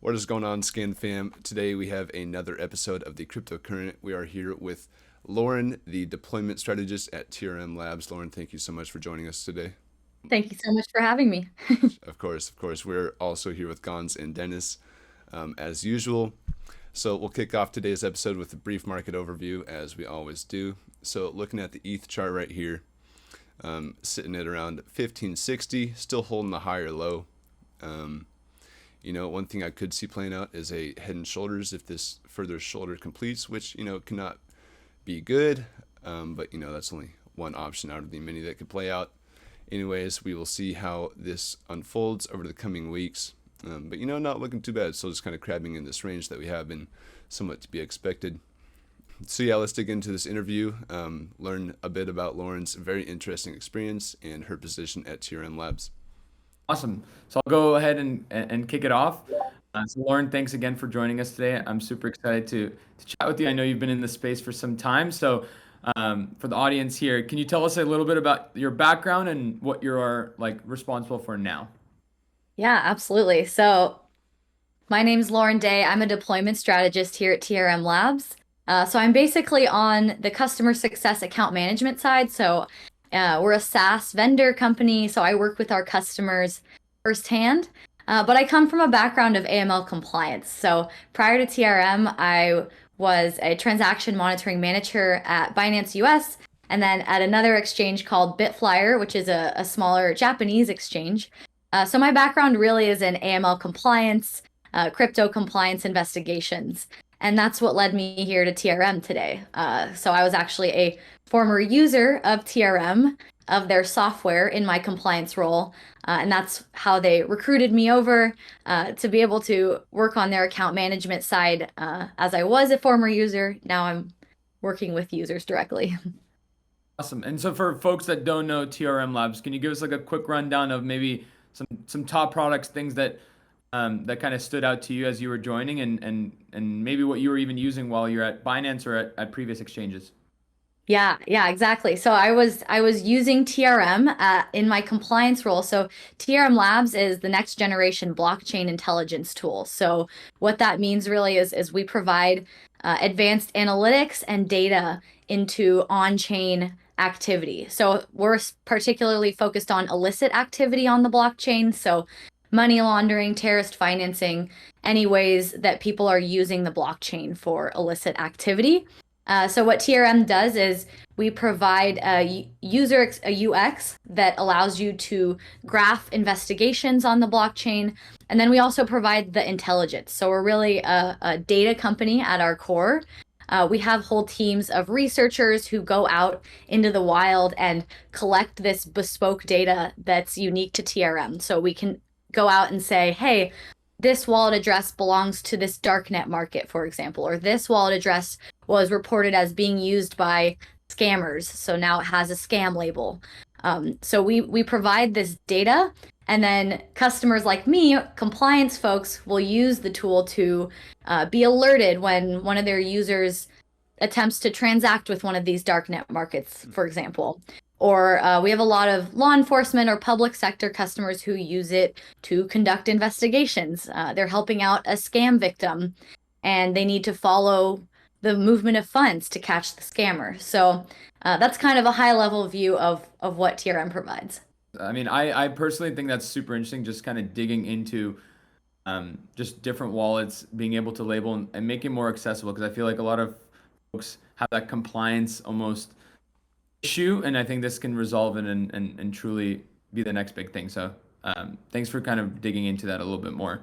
What is going on, Scan Fam? Today we have another episode of the CryptoCurrent. We are here with Lauren, the Deployment Strategist at TRM Labs. Lauren, thank you so much for joining us today. Thank you so much for having me. Of course. We're also here with Gons and Dennis, as usual. So we'll kick off today's episode with a brief market overview, as we always do. So looking at the ETH chart right here, sitting at around 1560, still holding the higher low. One thing I could see playing out is a head and shoulders if this further shoulder completes, which, cannot be good. But, that's only one option out of the many that could play out. Anyways, we will see how this unfolds over the coming weeks. But, not looking too bad. Still just kind of crabbing in this range that we have been, somewhat to be expected. So yeah, let's dig into this interview, learn a bit about Lauren's very interesting experience and her position at TRM Labs. Awesome. So I'll go ahead and kick it off. So Lauren, thanks again for joining us today. I'm super excited to chat with you. I know you've been in the space for some time. So for the audience here, can you tell us a little bit about your background and what you are responsible for now? Yeah, absolutely. So my name's Lauren Day. I'm a deployment strategist here at TRM Labs. So I'm basically on the customer success account management side. So we're a SaaS vendor company, so I work with our customers firsthand. But I come from a background of AML compliance. So prior to TRM, I was a transaction monitoring manager at Binance US, and then at another exchange called Bitflyer, which is a smaller Japanese exchange. So my background really is in AML compliance, crypto compliance investigations. And that's what led me here to TRM today. So I was actually a former user of TRM, of their software in my compliance role. And that's how they recruited me over to be able to work on their account management side. As I was a former user, now I'm working with users directly. Awesome. And so for folks that don't know TRM Labs, can you give us a quick rundown of maybe some top products, things that that kind of stood out to you as you were joining, and maybe what you were even using while you're at Binance or at previous exchanges? Yeah, exactly. So I was using TRM in my compliance role. So TRM Labs is the next generation blockchain intelligence tool. So what that means really is we provide advanced analytics and data into on-chain activity. So we're particularly focused on illicit activity on the blockchain. So money laundering, terrorist financing, any ways that people are using the blockchain for illicit activity. So what TRM does is we provide a UX that allows you to graph investigations on the blockchain. And then we also provide the intelligence. So we're really a data company at our core. We have whole teams of researchers who go out into the wild and collect this bespoke data that's unique to TRM. So we can go out and say, hey, this wallet address belongs to this darknet market, for example, or this wallet address was reported as being used by scammers. So now it has a scam label. So we provide this data, and then customers like me, compliance folks, will use the tool to be alerted when one of their users attempts to transact with one of these darknet markets, for example. Or we have a lot of law enforcement or public sector customers who use it to conduct investigations. They're helping out a scam victim, and they need to follow the movement of funds to catch the scammer. So that's kind of a high-level view of what TRM provides. I mean, I personally think that's super interesting, just kind of digging into just different wallets, being able to label and make it more accessible, because I feel like a lot of folks have that compliance almost issue, and I think this can resolve it and truly be the next big thing. So thanks for kind of digging into that a little bit more.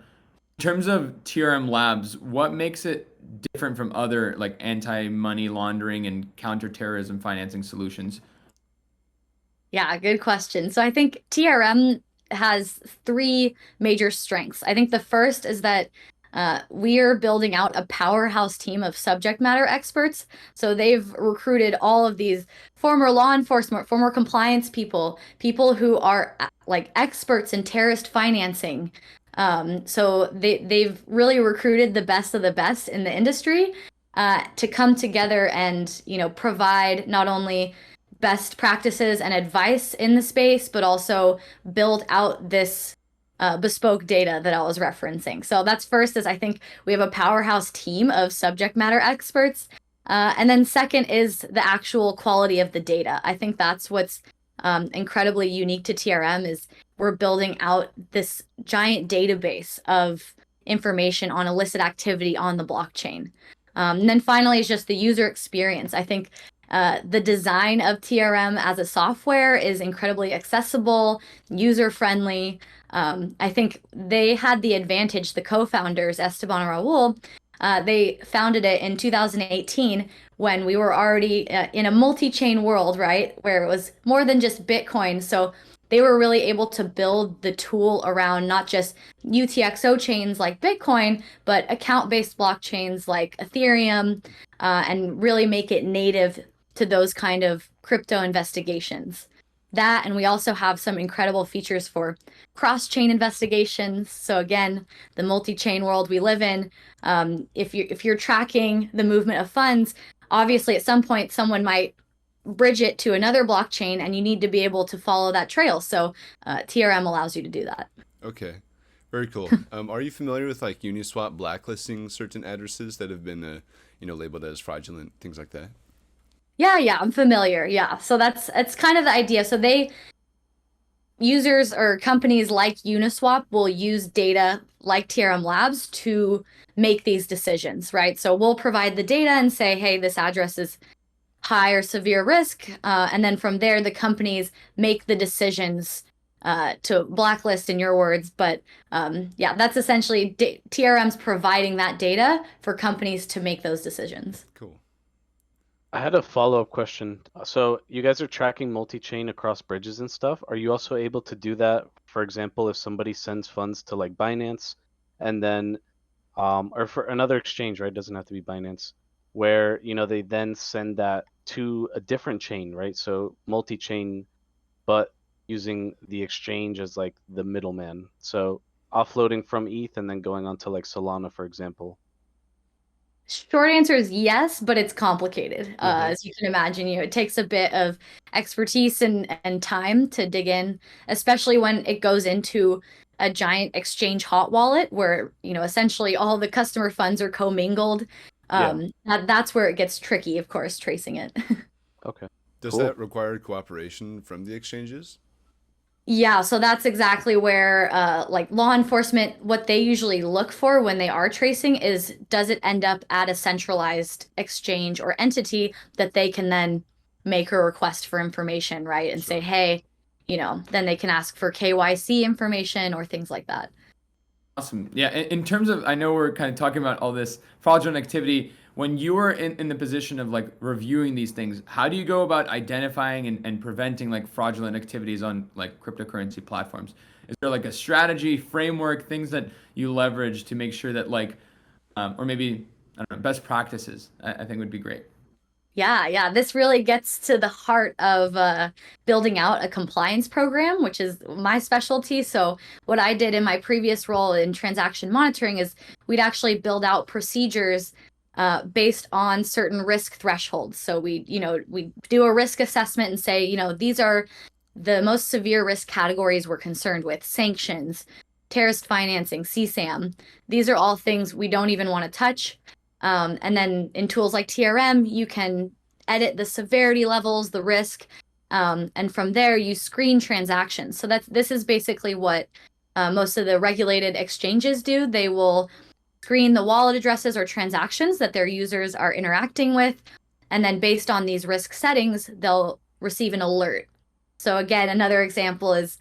In terms of TRM Labs, what makes it different from other anti-money laundering and counterterrorism financing solutions? Yeah, good question. So I think TRM has three major strengths. I think the first is that we are building out a powerhouse team of subject matter experts. So they've recruited all of these former law enforcement, former compliance people who are experts in terrorist financing. So they've really recruited the best of the best in the industry to come together and provide not only best practices and advice in the space, but also build out this bespoke data that I was referencing. So that's first is I think we have a powerhouse team of subject matter experts. And then second is the actual quality of the data. I think that's what's incredibly unique to TRM is we're building out this giant database of information on illicit activity on the blockchain. And then finally is just the user experience. I think the design of TRM as a software is incredibly accessible, user-friendly. I think they had the advantage, the co-founders, Esteban and Raul, they founded it in 2018 when we were already in a multi-chain world, right? Where it was more than just Bitcoin. So they were really able to build the tool around not just UTXO chains like Bitcoin, but account-based blockchains like Ethereum, and really make it native to those kind of crypto investigations. That, and we also have some incredible features for cross-chain investigations. So again, the multi-chain world we live in, if you're tracking the movement of funds, obviously at some point someone might bridge it to another blockchain, and you need to be able to follow that trail. So TRM allows you to do that. Okay, very cool. Are you familiar with like Uniswap blacklisting certain addresses that have been, labeled as fraudulent, things like that? Yeah, I'm familiar. Yeah, so it's kind of the idea. So users or companies like Uniswap will use data like TRM Labs to make these decisions, right? So we'll provide the data and say, hey, this address is high or severe risk, and then from there, the companies make the decisions to blacklist, in your words. But yeah, that's essentially TRM's providing that data for companies to make those decisions. Cool. I had a follow-up question. So you guys are tracking multi-chain across bridges and stuff. Are you also able to do that, for example, if somebody sends funds to like Binance and then, or for another exchange, right? It doesn't have to be Binance, where, they then send that to a different chain, right? So multi-chain, but using the exchange as like the middleman. So offloading from ETH and then going on to like Solana, for example. Short answer is yes, but it's complicated. As you can imagine, it takes a bit of expertise and time to dig in, especially when it goes into a giant exchange hot wallet where, essentially all the customer funds are commingled. That's where it gets tricky, of course, tracing it. Okay. Does Cool. that require cooperation from the exchanges? Yeah, so that's exactly where like law enforcement, what they usually look for when they are tracing is, does it end up at a centralized exchange or entity that they can then make a request for information, right? And say, hey, then they can ask for KYC information or things like that. Awesome. Yeah. In terms of, I know we're kind of talking about all this fraudulent activity. When you are in the position of like reviewing these things, how do you go about identifying and preventing like fraudulent activities on like cryptocurrency platforms? Is there like a strategy, framework, things that you leverage to make sure that like, or maybe, I don't know, best practices, I think would be great. Yeah. This really gets to the heart of building out a compliance program, which is my specialty. So what I did in my previous role in transaction monitoring is we'd actually build out procedures based on certain risk thresholds. So we do a risk assessment and say, these are the most severe risk categories we're concerned with: sanctions, terrorist financing, CSAM. These are all things we don't even want to touch. And then in tools like TRM, you can edit the severity levels, the risk, and from there you screen transactions. So this is basically what most of the regulated exchanges do. They will screen the wallet addresses or transactions that their users are interacting with, and then based on these risk settings, they'll receive an alert. So again, another example is,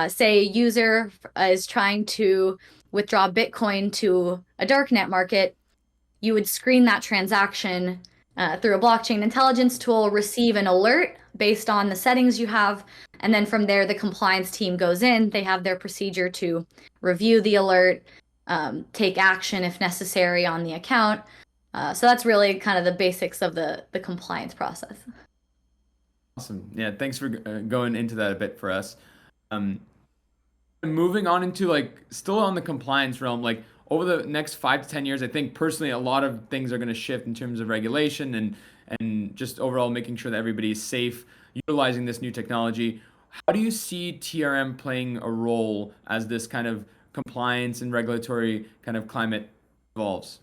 say a user is trying to withdraw Bitcoin to a darknet market. You would screen that transaction through a blockchain intelligence tool, receive an alert based on the settings you have, and then from there, the compliance team goes in. They have their procedure to review the alert, take action if necessary on the account. So that's really kind of the basics of the compliance process. Awesome. Yeah, thanks for going into that a bit for us. Moving on into like still on the compliance realm, like over the next 5 to 10 years, I think personally a lot of things are going to shift in terms of regulation and just overall making sure that everybody is safe utilizing this new technology. how do you see TRM playing a role as this kind of compliance and regulatory kind of climate evolves?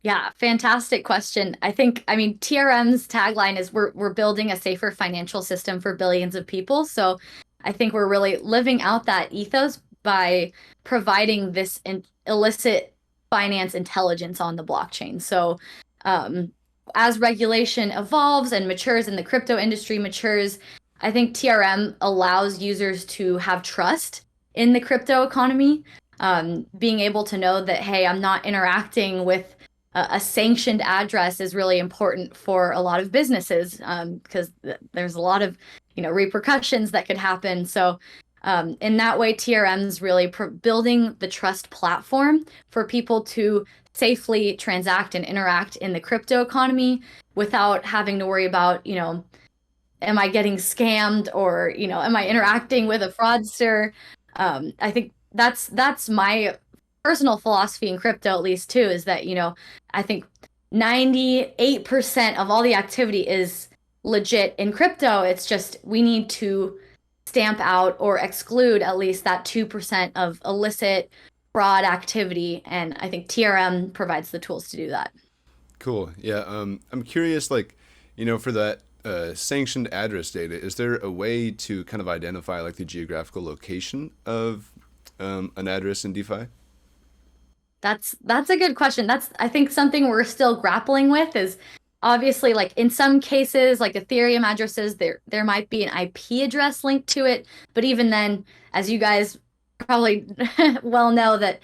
Yeah, fantastic question. I mean, TRM's tagline is we're building a safer financial system for billions of people. So I think we're really living out that ethos by providing this illicit finance intelligence on the blockchain. So as regulation evolves and matures and the crypto industry matures, I think TRM allows users to have trust in the crypto economy, being able to know that, hey, I'm not interacting with a sanctioned address is really important for a lot of businesses, because there's a lot of repercussions that could happen. So in that way, TRM is really building the trust platform for people to safely transact and interact in the crypto economy without having to worry about, am I getting scammed, or am I interacting with a fraudster? I think that's my personal philosophy in crypto, at least too, is that I think 98% of all the activity is legit in crypto. It's just we need to stamp out or exclude at least that 2% of illicit fraud activity, and I think TRM provides the tools to do that. Cool. Yeah. I'm curious, like, for that sanctioned address data, is there a way to kind of identify like the geographical location of an address in DeFi? That's a good question. That's, I think, something we're still grappling with. Is obviously, like, in some cases, like Ethereum addresses, there might be an IP address linked to it, but even then, as you guys probably well know, that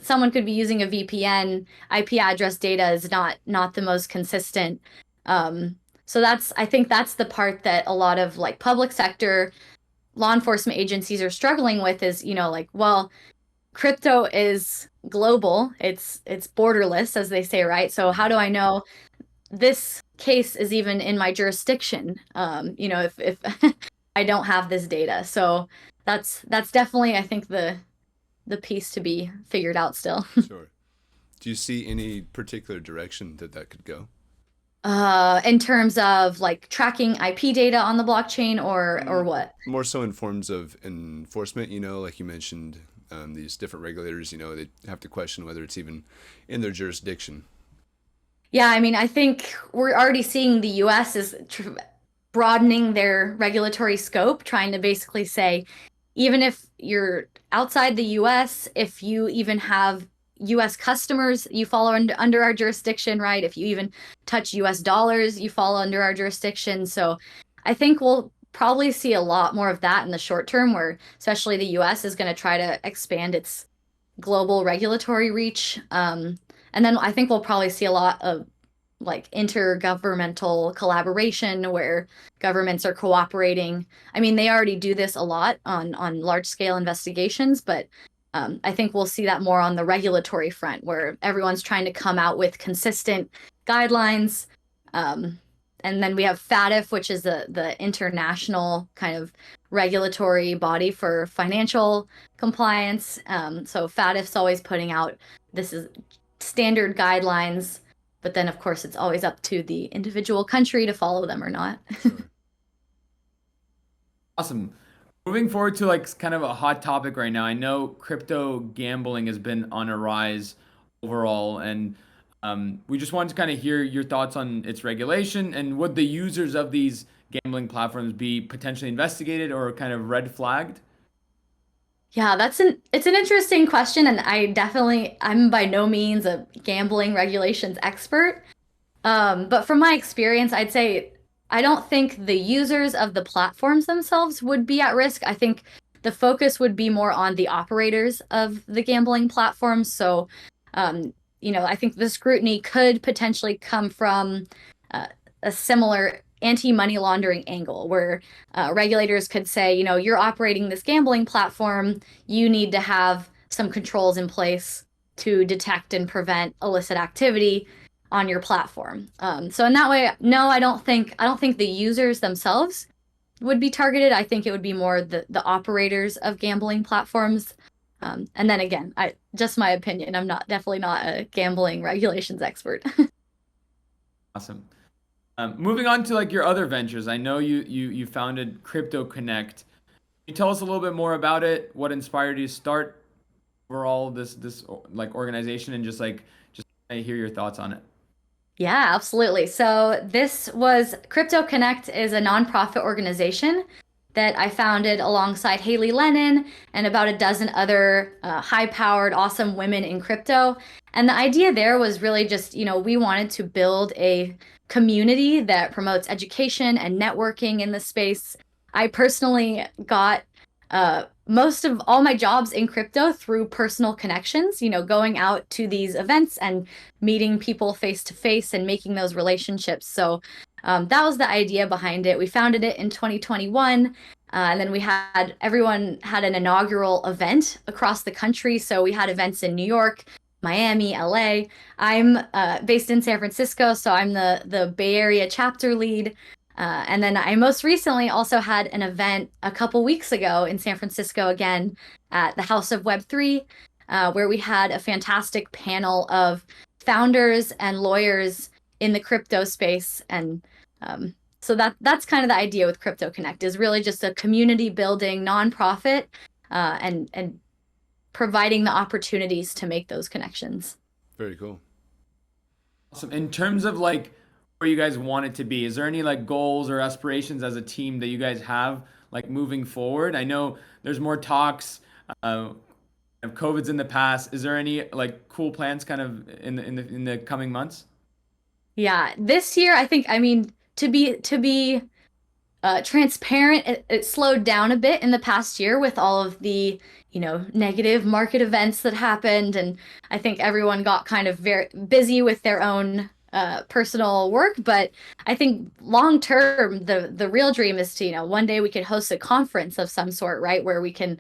someone could be using a VPN. IP address data is not the most consistent. So I think that's the part that a lot of like public sector law enforcement agencies are struggling with, is like, well, crypto is global, it's borderless, as they say, right? So how do I know this case is even in my jurisdiction, if I don't have this data? So that's definitely, I think, the piece to be figured out still. Sure. Do you see any particular direction that could go? In terms of like tracking IP data on the blockchain, or what? More so in forms of enforcement, like you mentioned, these different regulators, they have to question whether it's even in their jurisdiction. Yeah, I mean, I think we're already seeing the US is broadening their regulatory scope, trying to basically say, even if you're outside the US, if you even have US customers, you fall under our jurisdiction, right? If you even touch US dollars, you fall under our jurisdiction. So I think we'll probably see a lot more of that in the short term, where especially the US is going to try to expand its global regulatory reach. And then I think we'll probably see a lot of like intergovernmental collaboration where governments are cooperating. I mean, they already do this a lot on large scale investigations, but I think we'll see that more on the regulatory front, where everyone's trying to come out with consistent guidelines. And then we have FATF, which is the international kind of regulatory body for financial compliance. So FATF's always putting out, this is standard guidelines, but then of course it's always up to the individual country to follow them or not. Sure. Awesome. Moving forward to like kind of a hot topic right now. I know crypto gambling has been on a rise overall, and we just wanted to kind of hear your thoughts on its regulation, and would the users of these gambling platforms be potentially investigated or kind of red flagged? Yeah, it's an interesting question, and I'm by no means a gambling regulations expert. But from my experience, I'd say I don't think the users of the platforms themselves would be at risk. I think the focus would be more on the operators of the gambling platforms. So, I think the scrutiny could potentially come from a similar anti-money laundering angle, where regulators could say, you're operating this gambling platform, you need to have some controls in place to detect and prevent illicit activity on your platform. So in that way, no, I don't think the users themselves would be targeted. I think it would be more the operators of gambling platforms. And then again, just my opinion, I'm definitely not a gambling regulations expert. Awesome. Moving on to like your other ventures, I know you founded CryptoConnect. Can you tell us a little bit more about it? What inspired you to start overall this like organization, and just hear your thoughts on it. Yeah, absolutely. So this was CryptoConnect is a nonprofit organization that I founded alongside Haley Lennon and about a dozen other high-powered, awesome women in crypto. And the idea there was really just, we wanted to build a community that promotes education and networking in the space. I personally got most of all my jobs in crypto through personal connections, going out to these events and meeting people face to face and making those relationships. So that was the idea behind it. We founded it in 2021. And then everyone had an inaugural event across the country. So we had events in New York, Miami, LA. I'm based in San Francisco, so I'm the Bay Area chapter lead. And then I most recently also had an event a couple weeks ago in San Francisco again at the House of Web3, where we had a fantastic panel of founders and lawyers in the crypto space. And so that's kind of the idea with CryptoConnect, is really just a community building nonprofit and providing the opportunities to make those connections. Very cool. Awesome. In terms of like where you guys want it to be, is there any like goals or aspirations as a team that you guys have like moving forward? I know there's more talks of COVID's in the past. Is there any like cool plans kind of in the coming months? Yeah, this year to be transparent, it slowed down a bit in the past year with all of the negative market events that happened, and I think everyone got kind of very busy with their own personal work. But I think long term, the real dream is to one day we could host a conference of some sort, right, where we can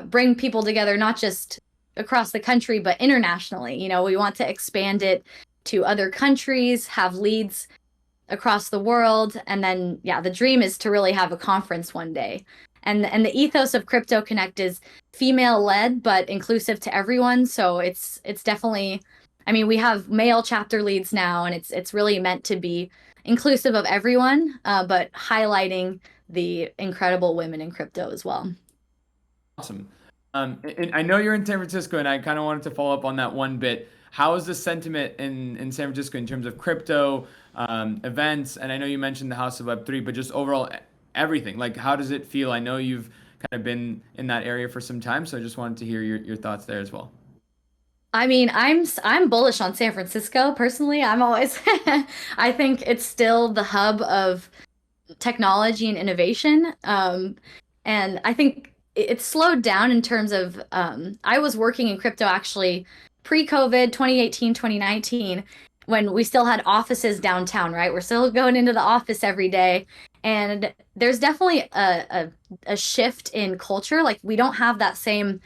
bring people together, not just across the country but internationally. We want to expand it to other countries, have leads across the world, and then the dream is to really have a conference one day. And the ethos of CryptoConnect is female led but inclusive to everyone. So it's definitely, we have male chapter leads now, and it's really meant to be inclusive of everyone, but highlighting the incredible women in crypto as well. Awesome. And I know you're in San Francisco, and I kind of wanted to follow up on that one bit. How is the sentiment in San Francisco in terms of crypto events? And I know you mentioned the House of Web3, but just overall everything. Like, how does it feel? I know you've kind of been in that area for some time, so I just wanted to hear your thoughts there as well. I'm bullish on San Francisco personally. I'm always I think it's still the hub of technology and innovation. And I think it's slowed down in terms of I was working in crypto actually pre-COVID, 2018, 2019, when we still had offices downtown, right? We're still going into the office every day. And there's definitely a shift in culture. Like, we don't have that same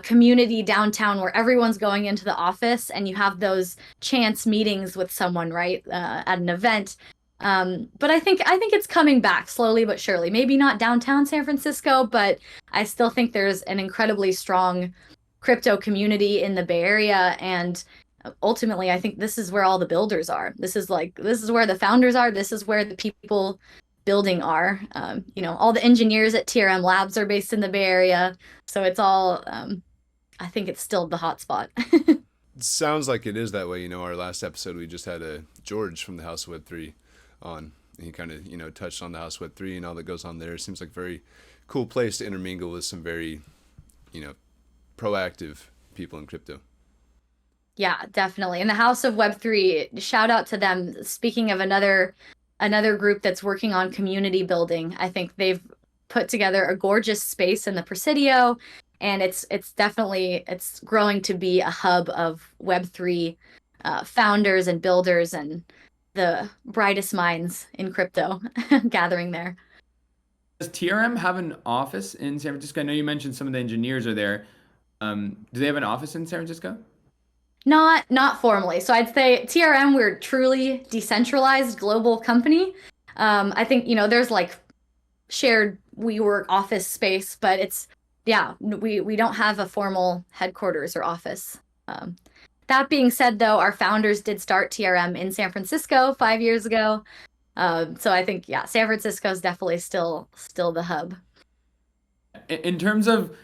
community downtown where everyone's going into the office and you have those chance meetings with someone, right, at an event. But I think it's coming back slowly but surely. Maybe not downtown San Francisco, but I still think there's an incredibly strong crypto community in the Bay Area. And ultimately, I think this is where all the builders are. This is where the founders are. This is where the people building are. All the engineers at TRM Labs are based in the Bay Area. So it's all, I think it's still the hot spot. It sounds like it is that way. Our last episode, we just had George from the House of Web3 on. And he kind of, touched on the House of Web3 and all that goes on there. It seems like a very cool place to intermingle with some very, proactive people in crypto. Yeah, definitely. And the House of Web3, shout out to them. Speaking of another group that's working on community building, I think they've put together a gorgeous space in the Presidio, and it's growing to be a hub of Web3 founders and builders and the brightest minds in crypto gathering there. Does TRM have an office in San Francisco? I know you mentioned some of the engineers are there. Do they have an office in San Francisco? Not formally. So I'd say TRM, we're truly decentralized global company. I think, there's like shared WeWork office space, but we don't have a formal headquarters or office. That being said, though, our founders did start TRM in San Francisco 5 years ago. So I think, yeah, San Francisco is definitely still the hub. In terms of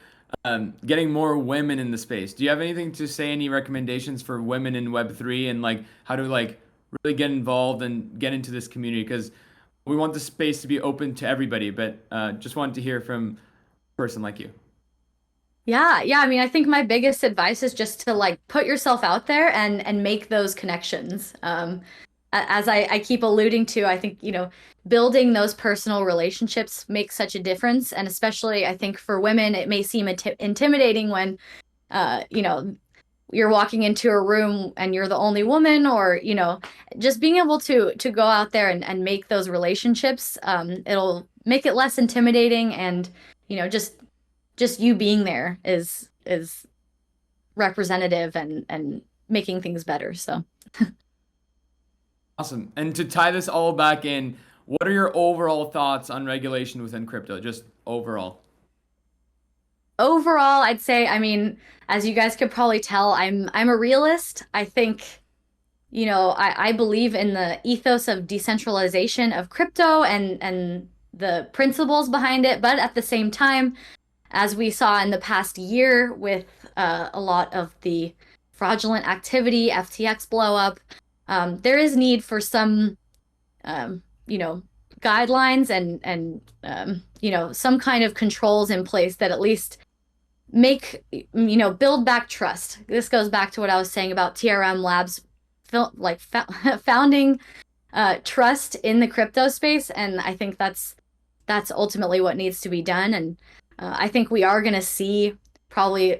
getting more women in the space, do you have anything to say, any recommendations for women in Web3 and like how to like really get involved and get into this community? Because we want the space to be open to everybody, but just wanted to hear from a person like you. Yeah. I mean, I think my biggest advice is just to like put yourself out there and make those connections. As I keep alluding to, I think, building those personal relationships makes such a difference. And especially, I think for women, it may seem intimidating when, uh, you know, you're walking into a room and you're the only woman, or, just being able to go out there and make those relationships. It'll make it less intimidating, and, just you being there is representative and making things better. So Awesome. And to tie this all back in, what are your overall thoughts on regulation within crypto? Just overall. overall, I'd say, I mean, as you guys could probably tell, I'm a realist. I think, I believe in the ethos of decentralization of crypto and the principles behind it, but at the same time, as we saw in the past year with a lot of the fraudulent activity, FTX blow up, there is need for some, um, you know, guidelines and some kind of controls in place that at least make, build back trust. This goes back to what I was saying about TRM Labs, founding trust in the crypto space, and I think that's ultimately what needs to be done. And I think we are going to see probably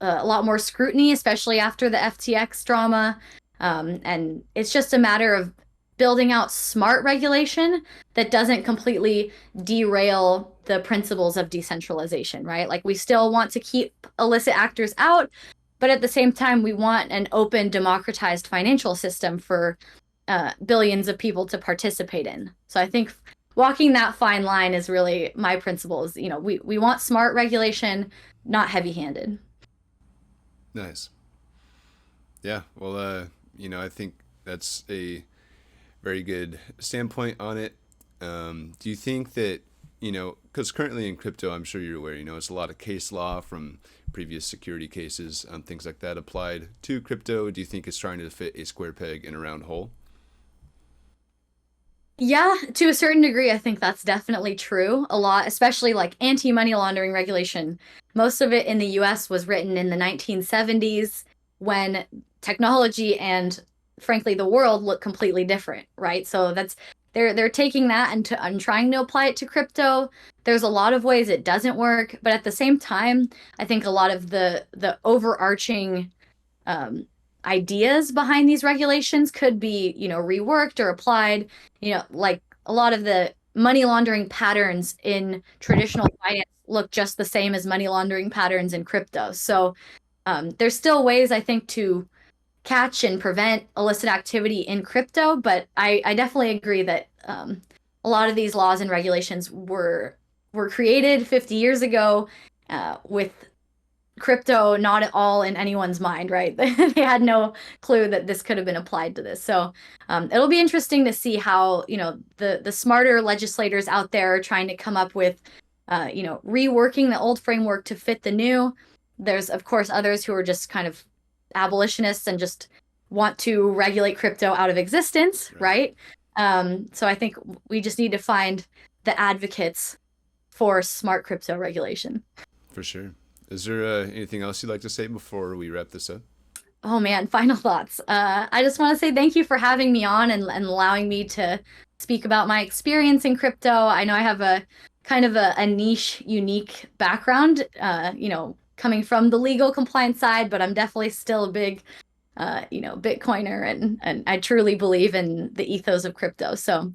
a lot more scrutiny, especially after the FTX drama. And it's just a matter of building out smart regulation that doesn't completely derail the principles of decentralization, right? Like, we still want to keep illicit actors out, but at the same time, we want an open, democratized financial system for billions of people to participate in. So I think walking that fine line is really my principle. Is, we want smart regulation, not heavy-handed. Nice. Yeah. Well, I think that's a very good standpoint on it. Do you think that, because currently in crypto, I'm sure you're aware, it's a lot of case law from previous security cases, things like that applied to crypto. Do you think it's trying to fit a square peg in a round hole? Yeah, to a certain degree, I think that's definitely true. A lot, especially like anti-money laundering regulation. Most of it in the US was written in the 1970s when technology and frankly the world looked completely different, right? So that's they're taking that and trying to apply it to crypto. There's a lot of ways it doesn't work, but at the same time, I think a lot of the overarching um, ideas behind these regulations could be, reworked or applied. Like a lot of the money laundering patterns in traditional finance look just the same as money laundering patterns in crypto. So there's still ways, I think, to catch and prevent illicit activity in crypto, but I definitely agree that a lot of these laws and regulations were created 50 years ago with crypto not at all in anyone's mind, right? They had no clue that this could have been applied to this. So it'll be interesting to see how, the smarter legislators out there are trying to come up with, reworking the old framework to fit the new. There's, of course, others who are just kind of abolitionists and just want to regulate crypto out of existence, right? So I think we just need to find the advocates for smart crypto regulation. For sure. Is there anything else you'd like to say before we wrap this up? Oh man, final thoughts. I just want to say thank you for having me on and allowing me to speak about my experience in crypto. I know I have a kind of a niche, unique background, coming from the legal compliance side, but I'm definitely still a big, Bitcoiner, and I truly believe in the ethos of crypto. So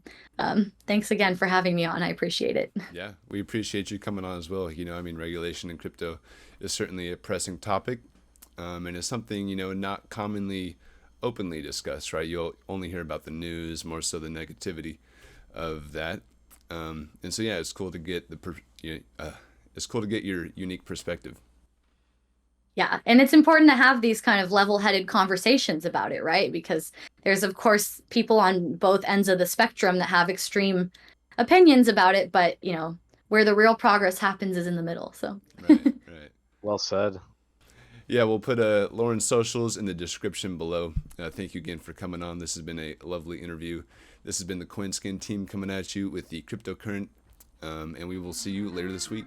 thanks again for having me on. I appreciate it. Yeah, we appreciate you coming on as well. Regulation in crypto is certainly a pressing topic, and it's something, not commonly openly discussed, right? You'll only hear about the news, more so the negativity of that. And so, yeah, it's cool to get it's cool to get your unique perspective. Yeah, and it's important to have these kind of level-headed conversations about it, right? Because there's, of course, people on both ends of the spectrum that have extreme opinions about it, but where the real progress happens is in the middle. So Right, right. Well said. Yeah, we'll put Lauren's socials in the description below. Thank you again for coming on. This has been a lovely interview. This has been the CoinScan team coming at you with the CryptoCurrent, and we will see you later this week.